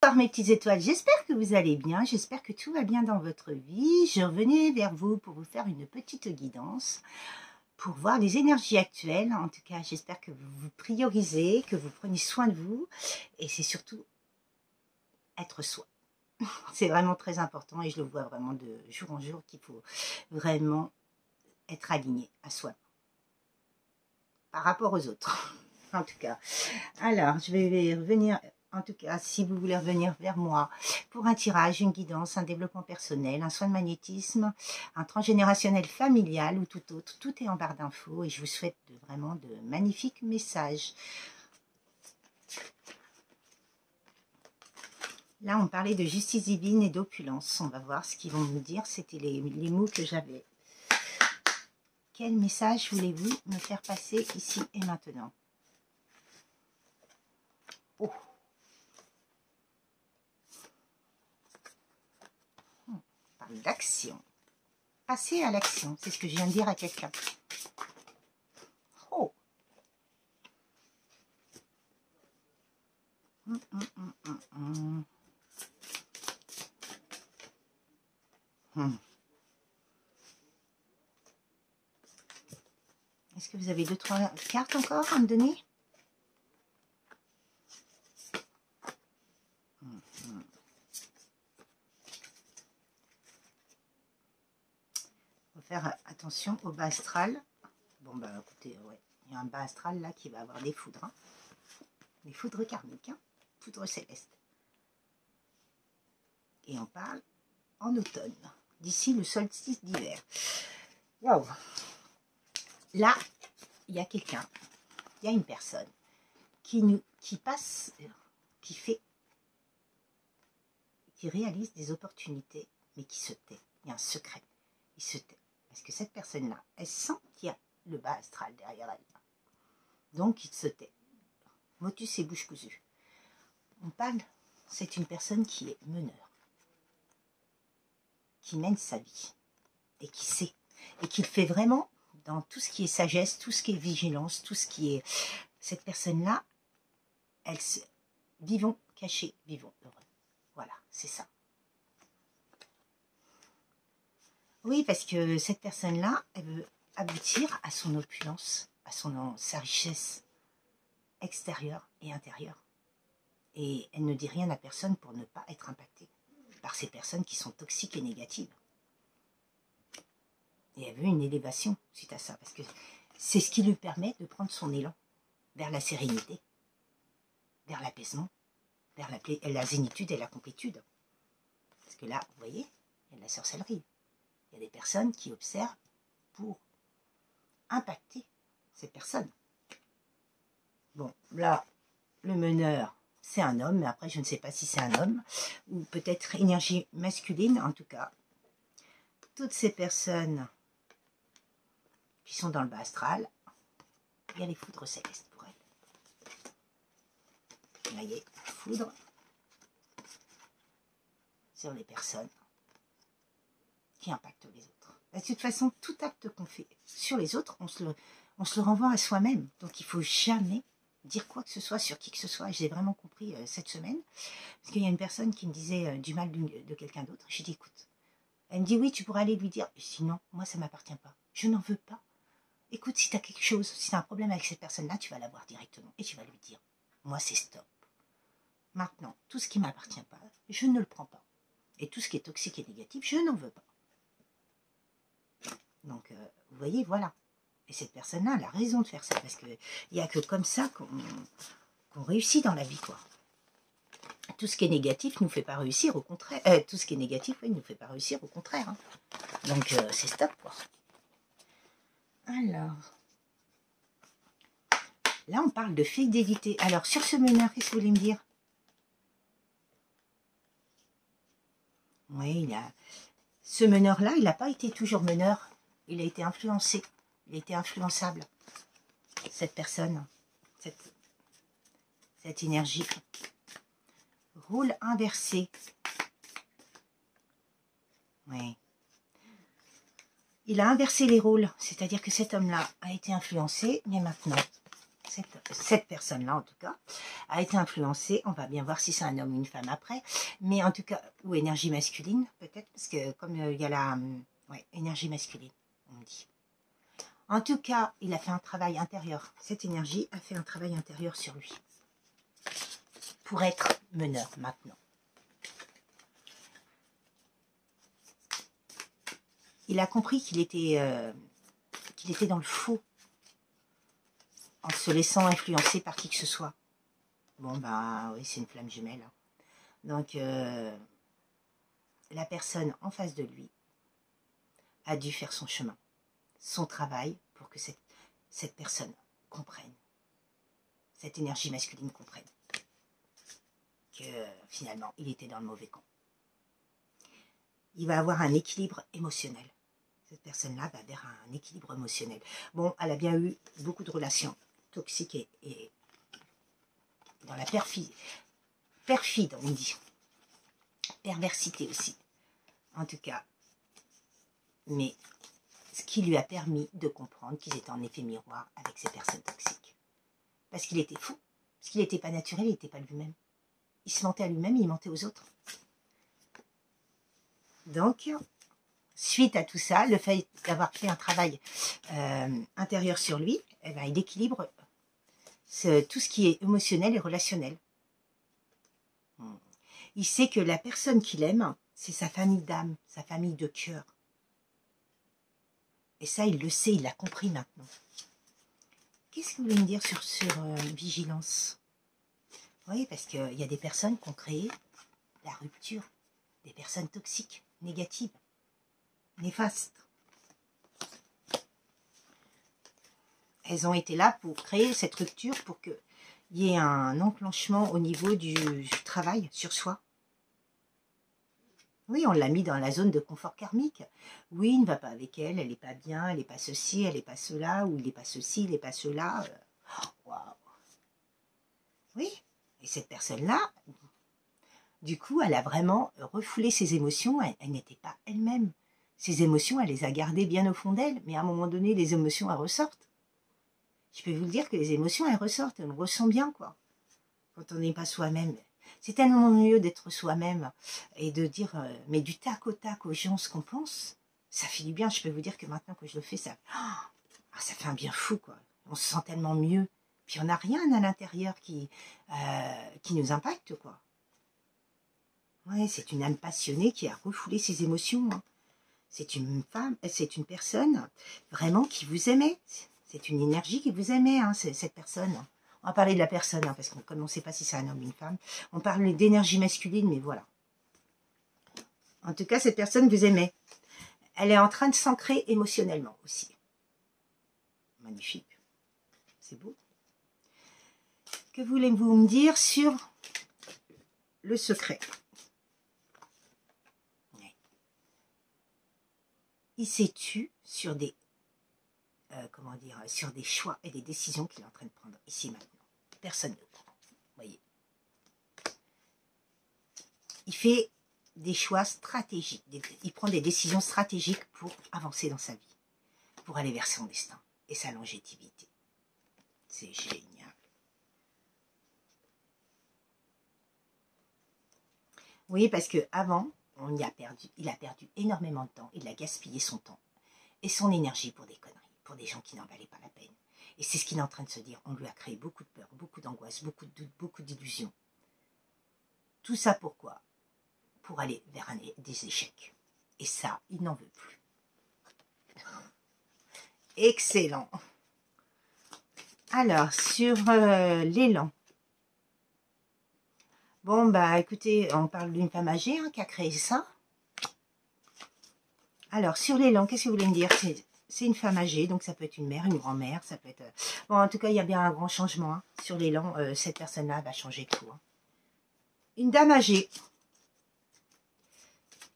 Bonsoir mes petites étoiles, j'espère que vous allez bien, j'espère que tout va bien dans votre vie. Je revenais vers vous pour vous faire une petite guidance, pour voir les énergies actuelles. En tout cas, j'espère que vous vous priorisez, que vous prenez soin de vous, et c'est surtout être soi. C'est vraiment très important et je le vois vraiment de jour en jour qu'il faut vraiment être aligné à soi par rapport aux autres. En tout cas, alors je vais revenir. En tout cas, si vous voulez revenir vers moi pour un tirage, une guidance, un développement personnel, un soin de magnétisme, un transgénérationnel familial ou tout autre, tout est en barre d'infos et je vous souhaite vraiment de magnifiques messages. Là, on parlait de justice divine et d'opulence. On va voir ce qu'ils vont nous dire. C'était les mots que j'avais. Quel message voulez-vous me faire passer ici et maintenant? Oh! D'action. Passer à l'action, c'est ce que je viens de dire à quelqu'un. Oh. Est-ce que vous avez 2-3 cartes encore à me donner? Faire attention au bas astral. Bon bah écoutez, ouais, il y a un bas astral là qui va avoir des foudres, hein. Des foudres karmiques, hein. Foudres célestes. Et on parle en automne, d'ici le solstice d'hiver. Waouh! Là, il y a quelqu'un, il y a une personne qui passe, qui réalise des opportunités, mais qui se tait. Il y a un secret, il se tait. Parce que cette personne-là, elle sent qu'il y a le bas astral derrière elle. Donc, il se tait. Motus et bouche cousue. On parle, c'est une personne qui est meneur, qui mène sa vie, et qui sait, et qui le fait vraiment dans tout ce qui est sagesse, tout ce qui est vigilance, tout ce qui est... Cette personne-là, elle se... Vivons cachés, vivons heureux. Voilà, c'est ça. Oui, parce que cette personne-là, elle veut aboutir à son opulence, à sa richesse extérieure et intérieure. Et elle ne dit rien à personne pour ne pas être impactée par ces personnes qui sont toxiques et négatives. Et elle veut une élévation suite à ça, parce que c'est ce qui lui permet de prendre son élan vers la sérénité, vers l'apaisement, vers la zénitude et la complétude. Parce que là, vous voyez, il y a de la sorcellerie. Il y a des personnes qui observent pour impacter ces personnes. Bon, là, le meneur, c'est un homme, mais après, je ne sais pas si c'est un homme, ou peut-être énergie masculine, en tout cas. Toutes ces personnes qui sont dans le bas astral, il y a les foudres célestes pour elles. Vous voyez, foudre sur les personnes qui impactent les autres. De toute façon, tout acte qu'on fait sur les autres, on se le renvoie à soi-même. Donc, il ne faut jamais dire quoi que ce soit sur qui que ce soit. J'ai vraiment compris cette semaine. Parce qu'il y a une personne qui me disait du mal de quelqu'un d'autre. J'ai dit, écoute, elle me dit, oui, tu pourrais aller lui dire. Sinon, moi, ça ne m'appartient pas. Je n'en veux pas. Écoute, si tu as quelque chose, si tu as un problème avec cette personne-là, tu vas la voir directement. Et tu vas lui dire, moi, c'est stop. Maintenant, tout ce qui ne m'appartient pas, je ne le prends pas. Et tout ce qui est toxique et négatif, je n'en veux pas. Donc, vous voyez, voilà. Et cette personne-là, elle a raison de faire ça, parce qu'il n'y a que comme ça qu'on réussit dans la vie, quoi. Tout ce qui est négatif ne nous fait pas réussir, au contraire. Tout ce qui est négatif, oui, ne nous fait pas réussir, au contraire. Hein. Donc, c'est stop, quoi. Alors, là, on parle de fidélité. Alors, sur ce meneur, qu'est-ce que vous voulez me dire? Oui, ce meneur-là, il n'a pas été toujours meneur. Il a été influencé. Il a été influençable. Cette personne, cette énergie. Rôle inversé. Oui. Il a inversé les rôles. C'est-à-dire que cet homme-là a été influencé, mais maintenant, cette personne-là, en tout cas, a été influencée. On va bien voir si c'est un homme ou une femme après. Mais en tout cas, ou énergie masculine, peut-être, parce que comme il y a la ouais, énergie masculine, on me dit. En tout cas, il a fait un travail intérieur. Cette énergie a fait un travail intérieur sur lui. Pour être meneur maintenant. Il a compris qu'il était dans le faux. En se laissant influencer par qui que ce soit. Bon, bah oui, c'est une flamme jumelle. Hein. Donc, la personne en face de lui a dû faire son chemin, son travail, pour que cette personne comprenne, cette énergie masculine comprenne que finalement, il était dans le mauvais camp. Il va avoir un équilibre émotionnel. Cette personne-là va vers un équilibre émotionnel. Bon, elle a bien eu beaucoup de relations toxiques et dans la perfide, on dit. Perversité aussi, en tout cas. Mais ce qui lui a permis de comprendre qu'ils étaient en effet miroir avec ces personnes toxiques. Parce qu'il était fou, parce qu'il n'était pas naturel, il n'était pas lui-même. Il se mentait à lui-même, il mentait aux autres. Donc, suite à tout ça, le fait d'avoir fait un travail intérieur sur lui, eh ben, il équilibre tout ce qui est émotionnel et relationnel. Il sait que la personne qu'il aime, c'est sa famille d'âme, sa famille de cœur. Et ça, il le sait, il l'a compris maintenant. Qu'est-ce que vous voulez me dire sur vigilance? Oui, parce qu'il y a des personnes qui ont créé la rupture, des personnes toxiques, négatives, néfastes. Elles ont été là pour créer cette rupture, pour qu'il y ait un enclenchement au niveau du travail sur soi. Oui, on l'a mis dans la zone de confort karmique. Oui, il ne va pas avec elle, elle n'est pas bien, elle n'est pas ceci, elle n'est pas cela, ou il n'est pas ceci, il n'est pas cela. Waouh. Oui, et cette personne-là, du coup, elle a vraiment refoulé ses émotions, elle n'était pas elle-même. Ses émotions, elle les a gardées bien au fond d'elle, mais à un moment donné, les émotions, elles ressortent. Je peux vous le dire que les émotions, elles ressortent, on le ressent bien, quoi. Quand on n'est pas soi-même. C'est tellement mieux d'être soi-même et de dire, mais du tac au tac aux gens ce qu'on pense, ça fait du bien. Je peux vous dire que maintenant que je le fais, ça fait un bien fou, quoi. On se sent tellement mieux. Puis on n'a rien à l'intérieur qui nous impacte, quoi. Ouais, c'est une âme passionnée qui a refoulé ses émotions. Hein. C'est une femme, c'est une personne vraiment qui vous aimait. C'est une énergie qui vous aimait, hein, cette personne. On va parler de la personne, hein, parce que comme on ne sait pas si c'est un homme ou une femme, on parle d'énergie masculine, mais voilà. En tout cas, cette personne vous aimait. Elle est en train de s'ancrer émotionnellement aussi. Magnifique. C'est beau. Que voulez-vous me dire sur le secret? Il s'est tu sur des sur des choix et des décisions qu'il est en train de prendre ici maintenant. Personne ne comprend. Voyez. Il fait des choix stratégiques. Il prend des décisions stratégiques pour avancer dans sa vie, pour aller vers son destin et sa longévité. C'est génial. Oui, parce que avant, il a perdu énormément de temps. Il a gaspillé son temps et son énergie pour des conneries, pour des gens qui n'en valaient pas la peine. Et c'est ce qu'il est en train de se dire. On lui a créé beaucoup de peur, beaucoup d'angoisse, beaucoup de doutes, beaucoup d'illusions. Tout ça pourquoi? Pour aller vers des échecs. Et ça, il n'en veut plus. Excellent. Alors, sur l'élan. Bon, bah écoutez, on parle d'une femme âgée hein, qui a créé ça. Alors, sur l'élan, qu'est-ce que vous voulez me dire? C'est une femme âgée, donc ça peut être une mère, une grand-mère, ça peut être... Bon, en tout cas, il y a bien un grand changement. Hein. Sur l'élan, cette personne-là va changer tout. Hein. Une dame âgée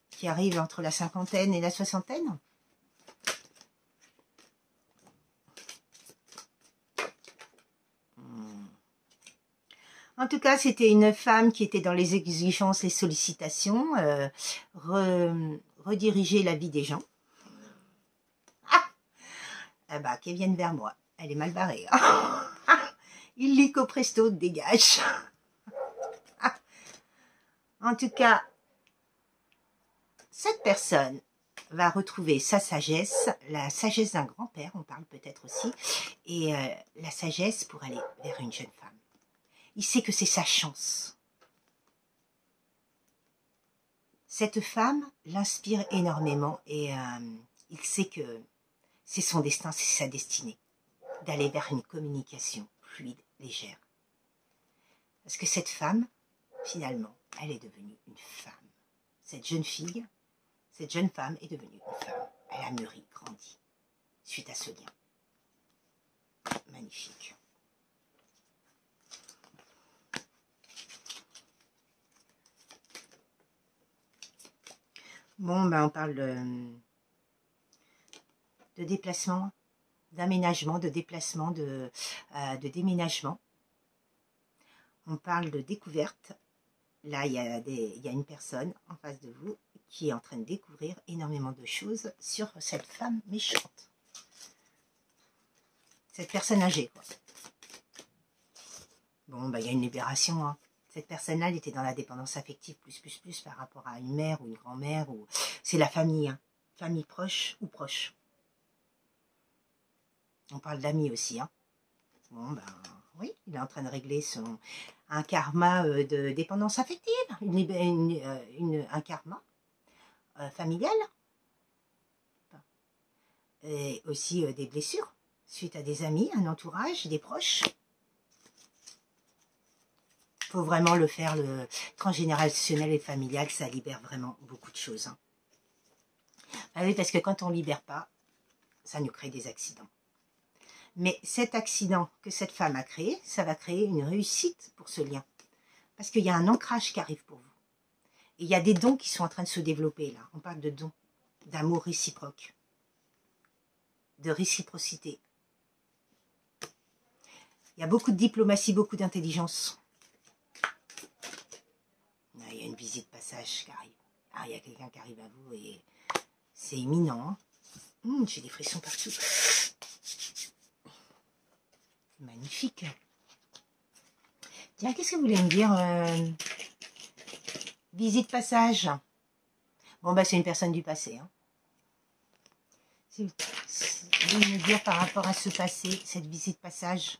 qui arrive entre la cinquantaine et la soixantaine. En tout cas, c'était une femme qui était dans les exigences, les sollicitations, rediriger la vie des gens. Ah, bah, qu'elle vienne vers moi. Elle est mal barrée. Hein. illico presto, dégage. En tout cas, cette personne va retrouver sa sagesse, la sagesse d'un grand-père, on parle peut-être aussi, et la sagesse pour aller vers une jeune femme. Il sait que c'est sa chance. Cette femme l'inspire énormément et il sait que c'est son destin, c'est sa destinée, d'aller vers une communication fluide, légère. Parce que cette femme, finalement, elle est devenue une femme. Cette jeune fille, cette jeune femme est devenue une femme. Elle a mûri, grandi, suite à ce lien. Magnifique. Bon, ben on parle de déplacement, d'aménagement, de déplacement, de déménagement. On parle de découverte. Là, il y a une personne en face de vous qui est en train de découvrir énormément de choses sur cette femme méchante. Cette personne âgée, quoi. Bon, ben, il y a une libération, hein. Cette personne-là, elle était dans la dépendance affective plus par rapport à une mère ou une grand-mère. Ou... C'est la famille, hein. Famille proche ou proche. On parle d'amis aussi, hein. Bon, ben, oui, il est en train de régler un karma de dépendance affective, un karma familial. Et aussi des blessures suite à des amis, un entourage, des proches. Il faut vraiment le faire, le transgénérationnel et familial, ça libère vraiment beaucoup de choses. Hein. Ah oui, parce que quand on ne libère pas, ça nous crée des accidents. Mais cet accident que cette femme a créé, ça va créer une réussite pour ce lien. Parce qu'il y a un ancrage qui arrive pour vous. Et il y a des dons qui sont en train de se développer là. On parle de dons, d'amour réciproque, de réciprocité. Il y a beaucoup de diplomatie, beaucoup d'intelligence. Il y a une visite passage qui arrive. Ah, il y a quelqu'un qui arrive à vous et c'est imminent. J'ai des frissons partout. Magnifique. Tiens, qu'est-ce que vous voulez me dire visite passage. Bon, bah, c'est une personne du passé. Hein. Vous voulez me dire par rapport à ce passé, cette visite passage.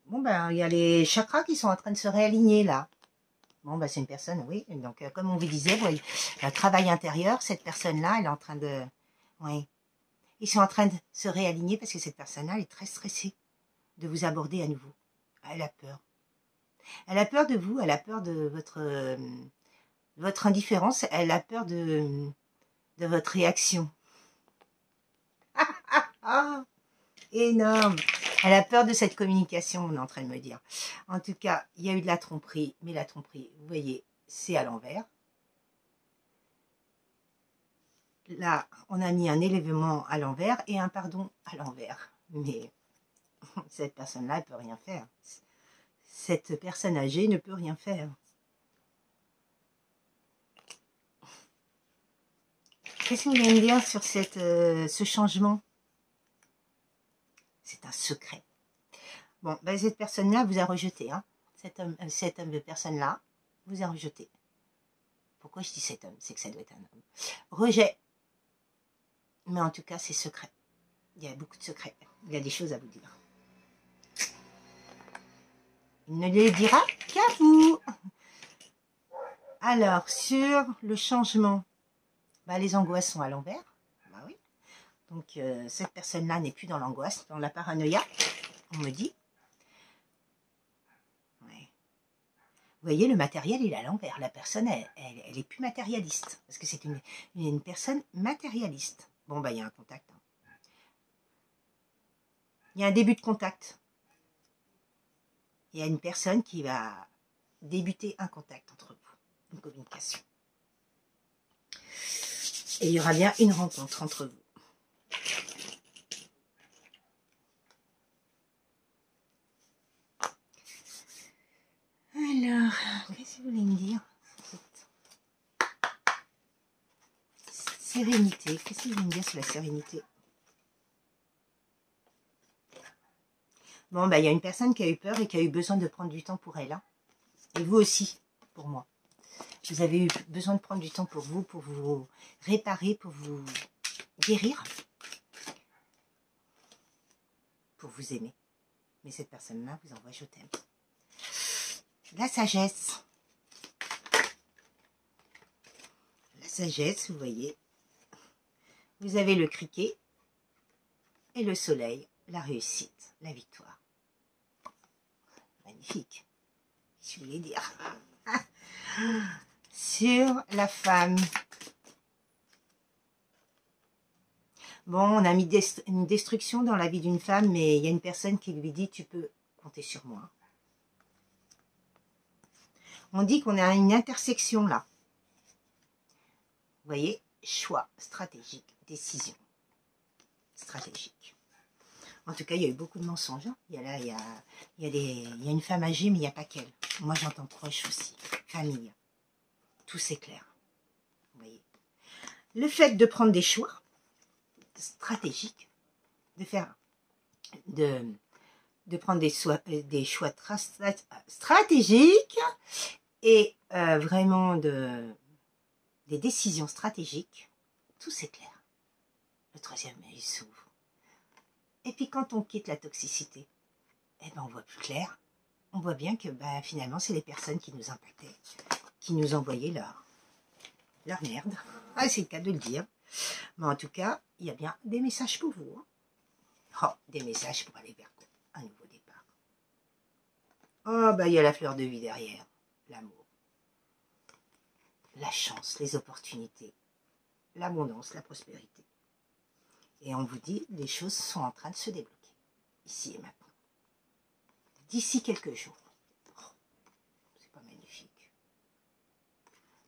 Bon, ben, il y a les chakras qui sont en train de se réaligner là. Bon, ben, c'est une personne, oui. Donc, comme on vous disait, vous voyez, le travail intérieur, cette personne-là, elle est en train de... Oui. Ils sont en train de se réaligner parce que cette personne-là, elle est très stressée de vous aborder à nouveau. Elle a peur. Elle a peur de vous, elle a peur de votre indifférence, elle a peur de votre réaction. Ah, énorme. Elle a peur de cette communication, on est en train de me dire. En tout cas, il y a eu de la tromperie, mais la tromperie, vous voyez, c'est à l'envers. Là, on a mis un élévement à l'envers et un pardon à l'envers. Mais cette personne-là, elle ne peut rien faire. Cette personne âgée ne peut rien faire. Qu'est-ce que vous voulez me dire sur ce changement? C'est un secret. Bon, ben cette personne-là vous a rejeté. Hein. Cet homme de personne-là vous a rejeté. Pourquoi je dis cet homme? C'est que ça doit être un homme. Rejet. Mais en tout cas, c'est secret. Il y a beaucoup de secrets. Il y a des choses à vous dire. Il ne les dira qu'à vous. Alors, sur le changement, bah, les angoisses sont à l'envers. Bah oui. Donc, cette personne-là n'est plus dans l'angoisse, dans la paranoïa, on me dit. Ouais. Vous voyez, le matériel, il est à l'envers. La personne, elle est plus matérialiste. Parce que c'est une personne matérialiste. Bon, bah, il y a un contact. Hein. Il y a un début de contact. Il y a une personne qui va débuter un contact entre vous. Une communication. Et il y aura bien une rencontre entre vous. Alors, qu'est-ce que vous voulez me dire? Sérénité. Qu'est-ce que vous voulez me dire sur la sérénité? Bon, bah, il y a une personne qui a eu peur et qui a eu besoin de prendre du temps pour elle. Hein. Et vous aussi, pour moi. Vous avez eu besoin de prendre du temps pour vous réparer, pour vous guérir, pour vous aimer. Mais cette personne-là vous envoie je t'aime. La sagesse. La sagesse, vous voyez. Vous avez le criquet et le soleil, la réussite, la victoire. Magnifique. Je voulais dire. Sur la femme. Bon, on a mis une destruction dans la vie d'une femme, mais il y a une personne qui lui dit « tu peux compter sur moi ». On dit qu'on a une intersection là. Vous voyez, choix stratégique, décision stratégique. En tout cas, il y a eu beaucoup de mensonges. Hein. Il y a une femme âgée, mais il n'y a pas qu'elle. Moi, j'entends proche aussi. Famille. Tout c'est clair. Vous voyez. Le fait de prendre des choix stratégiques, de prendre des choix stratégiques et vraiment des décisions stratégiques, tout c'est clair. Le troisième œil s'ouvre. Et puis quand on quitte la toxicité, eh ben on voit plus clair. On voit bien que bah, finalement c'est les personnes qui nous impactaient, qui nous envoyaient leur merde. Ah, c'est le cas de le dire. Mais en tout cas, il y a bien des messages pour vous. Hein. Oh, des messages pour aller vers un nouveau départ. Oh, bah il y a la fleur de vie derrière. L'amour. La chance, les opportunités. L'abondance, la prospérité. Et on vous dit, les choses sont en train de se débloquer. Ici et maintenant. D'ici quelques jours. Oh, c'est pas magnifique.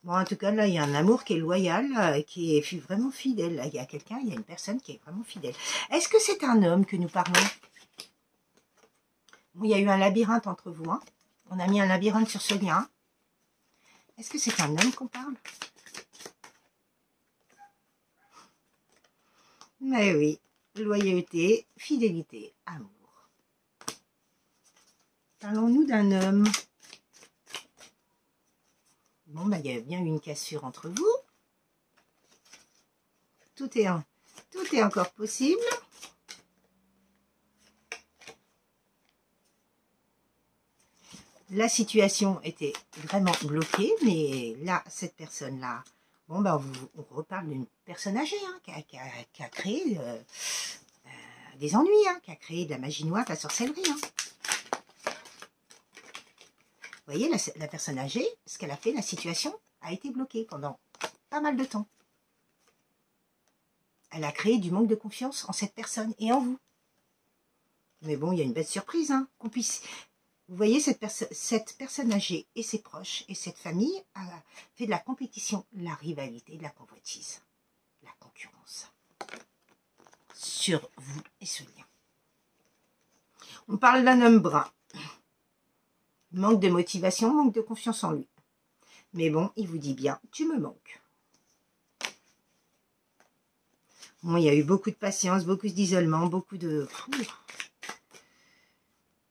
Bon, en tout cas, là, il y a un amour qui est loyal, qui est vraiment fidèle. Là, il y a quelqu'un, il y a une personne qui est vraiment fidèle. Est-ce que c'est un homme que nous parlons? Bon, il y a eu un labyrinthe entre vous. Hein. On a mis un labyrinthe sur ce lien. Est-ce que c'est un homme qu'on parle? Mais oui, loyauté, fidélité, amour. Parlons-nous d'un homme. Bon, bah, il y a bien eu une cassure entre vous. Tout est encore possible. La situation était vraiment bloquée, mais là, cette personne-là, bon, bah, on reparle d'une personne âgée hein, qui a créé des ennuis, hein, qui a créé de la magie noire, de la sorcellerie. Hein. Vous voyez, la personne âgée, ce qu'elle a fait, la situation a été bloquée pendant pas mal de temps. Elle a créé du manque de confiance en cette personne et en vous. Mais bon, il y a une belle surprise, hein, qu'on puisse... Vous voyez, cette personne âgée et ses proches et cette famille a fait de la compétition, la rivalité, de la convoitise, la concurrence sur vous et ce lien. On parle d'un homme brun. Manque de motivation, manque de confiance en lui. Mais bon, il vous dit bien, tu me manques. Bon, il y a eu beaucoup de patience, beaucoup d'isolement, beaucoup de...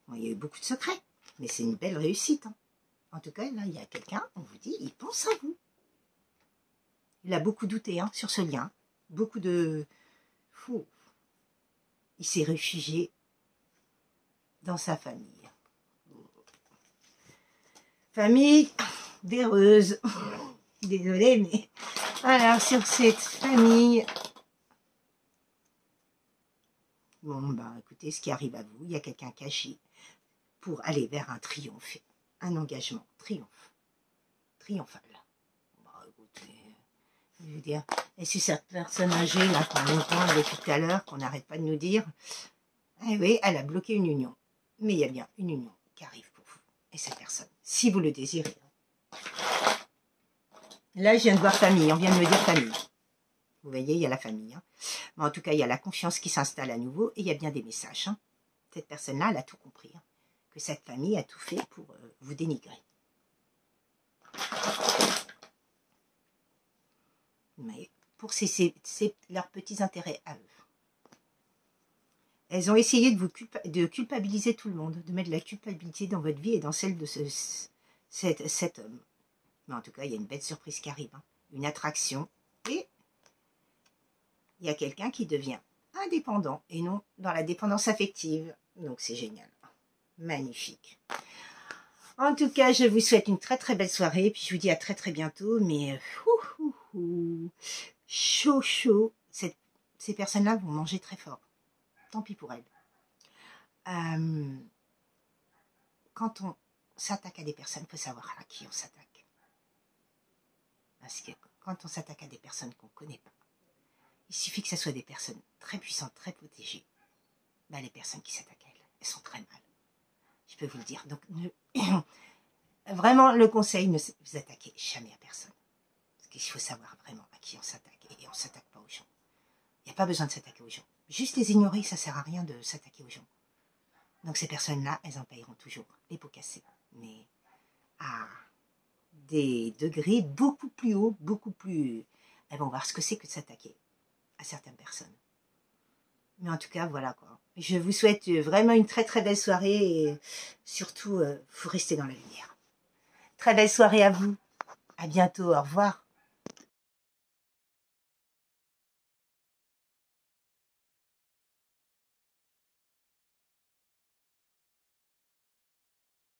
Bon, il y a eu beaucoup de secrets. Mais c'est une belle réussite. Hein. En tout cas, là, il y a quelqu'un, on vous dit, il pense à vous. Il a beaucoup douté hein, sur ce lien. Beaucoup de... Fou. Il s'est réfugié dans sa famille. Famille véreuse. Désolée, mais... Alors, sur cette famille... Bon, ben, écoutez, ce qui arrive à vous, il y a quelqu'un qui agit pour aller vers un triomphe, un engagement triomphal. Bon, écoutez, je veux dire, et si cette personne âgée, là, qu'on entend depuis tout à l'heure, qu'on n'arrête pas de nous dire, eh oui, elle a bloqué une union. Mais il y a bien une union qui arrive pour vous et cette personne, si vous le désirez. Là, je viens de voir famille, on vient de me dire famille. Vous voyez, il y a la famille. Hein. Mais en tout cas, il y a la confiance qui s'installe à nouveau et il y a bien des messages. Hein. Cette personne-là, elle a tout compris. Hein. Que cette famille a tout fait pour vous dénigrer. Mais pour leurs petits intérêts à eux. Elles ont essayé de culpabiliser tout le monde, de mettre la culpabilité dans votre vie et dans celle de cet homme. Mais en tout cas, il y a une belle surprise qui arrive, hein. Une attraction, et il y a quelqu'un qui devient indépendant et non dans la dépendance affective. Donc c'est génial, magnifique. En tout cas, je vous souhaite une très très belle soirée, et puis je vous dis à très très bientôt, mais chaud chaud, ces personnes-là vont manger très fort. Tant pis pour elles. Quand on s'attaque à des personnes, il faut savoir à qui on s'attaque. Parce que quand on s'attaque à des personnes qu'on ne connaît pas, il suffit que ce soit des personnes très puissantes, très protégées. Ben, les personnes qui s'attaquent à elles, elles sont très mal. Je peux vous le dire. Donc, vraiment, le conseil, ne vous attaquez jamais à personne. Parce qu'il faut savoir vraiment à qui on s'attaque. Et on ne s'attaque pas aux gens. Il n'y a pas besoin de s'attaquer aux gens. Juste les ignorer, ça ne sert à rien de s'attaquer aux gens. Donc ces personnes-là, elles en payeront toujours les pots cassés. Mais à des degrés beaucoup plus hauts, beaucoup plus... Elles vont voir ce que c'est que de s'attaquer à certaines personnes. Mais en tout cas, voilà quoi. Je vous souhaite vraiment une très très belle soirée et surtout, vous restez dans la lumière. Très belle soirée à vous. À bientôt, au revoir.